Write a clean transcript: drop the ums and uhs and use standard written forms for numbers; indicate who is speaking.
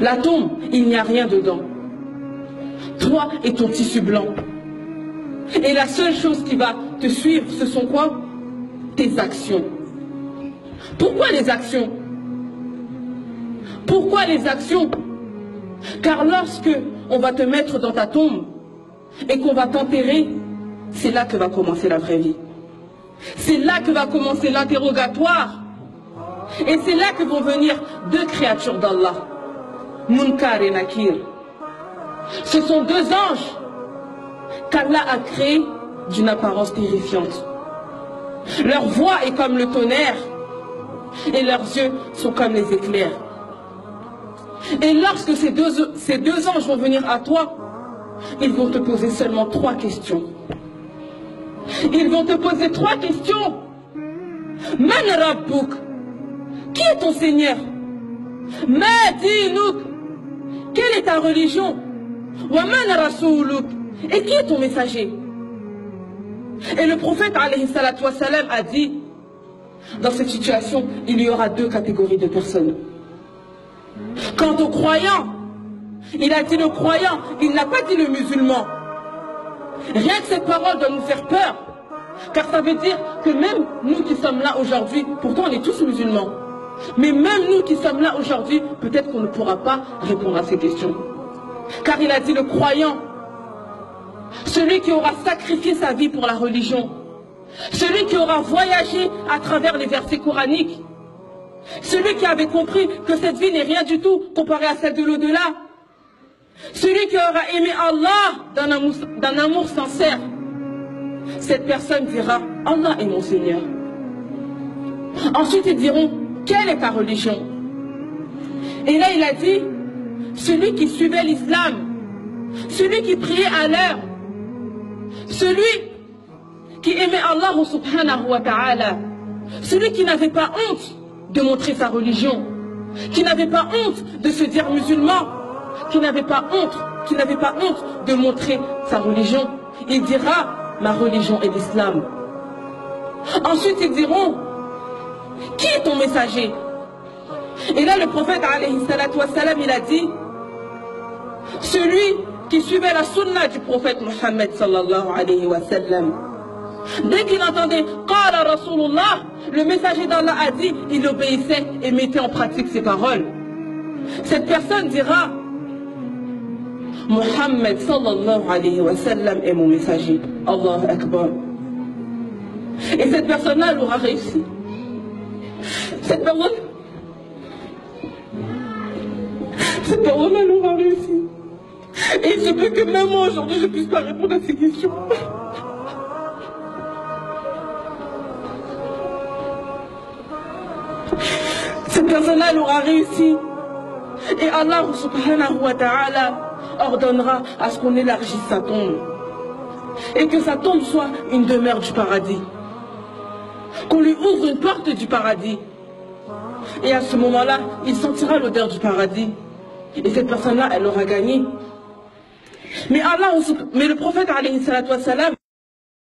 Speaker 1: La tombe, il n'y a rien dedans. Toi et ton tissu blanc. Et la seule chose qui va te suivre, ce sont quoi? Tes actions. Pourquoi les actions? Pourquoi les actions? Car lorsque on va te mettre dans ta tombe et qu'on va t'enterrer, c'est là que va commencer la vraie vie. C'est là que va commencer l'interrogatoire. Et c'est là que vont venir deux créatures d'Allah, Munkar et Nakir. Ce sont deux anges qu'Allah a créés d'une apparence terrifiante. Leur voix est comme le tonnerre et leurs yeux sont comme les éclairs. Et lorsque ces deux anges vont venir à toi, ils vont te poser seulement 3 questions. Ils vont te poser 3 questions. Man Rabbuk? Qui est ton Seigneur? Ma dinuk? Quelle est ta religion? Wa man rasouluk? Et qui est ton messager? Et le prophète alayhi salatu wassalam a dit, dans cette situation, il y aura 2 catégories de personnes. Quant au croyant, il a dit le croyant, il n'a pas dit le musulman. Rien que cette parole doit nous faire peur, car ça veut dire que même nous qui sommes là aujourd'hui, pourtant on est tous musulmans, mais même nous qui sommes là aujourd'hui, peut-être qu'on ne pourra pas répondre à ces questions. Car il a dit le croyant, celui qui aura sacrifié sa vie pour la religion, celui qui aura voyagé à travers les versets coraniques, celui qui avait compris que cette vie n'est rien du tout comparée à celle de l'au-delà, celui qui aura aimé Allah d'un amour sincère, cette personne dira Allah est mon Seigneur. Ensuite ils diront quelle est ta religion? Et là il a dit celui qui suivait l'islam, celui qui priait à l'heure, celui qui aimait Allah subhanahu wa ta'ala, celui qui n'avait pas honte de montrer sa religion, qui n'avait pas honte de se dire musulman, qui n'avait pas honte de montrer sa religion. Il dira ma religion est l'islam. Ensuite ils diront qui est ton messager? Et là le prophète alayhi salatu wassalam, il a dit celui qui suivait la sunna du prophète Mohammed sallallahu alayhi wa sallam. Dès qu'il entendait Qala Rasulullah, le messager d'Allah a dit, il obéissait et mettait en pratique ses paroles. Cette personne dira Mohammed sallallahu alayhi wa sallam est mon messager. Allahu Akbar. Et cette personne-là, elle aura réussi. Cette personne, elle aura réussi. Et il se peut que même moi aujourd'hui je ne puisse pas répondre à ces questions. Cette personne-là, elle aura réussi. Et Allah subhanahu wa ta'ala ordonnera à ce qu'on élargisse sa tombe. Et que sa tombe soit une demeure du paradis. Qu'on lui ouvre une porte du paradis. Et à ce moment-là, il sentira l'odeur du paradis. Et cette personne-là, elle aura gagné. Mais le prophète alayhi salatu wassalam,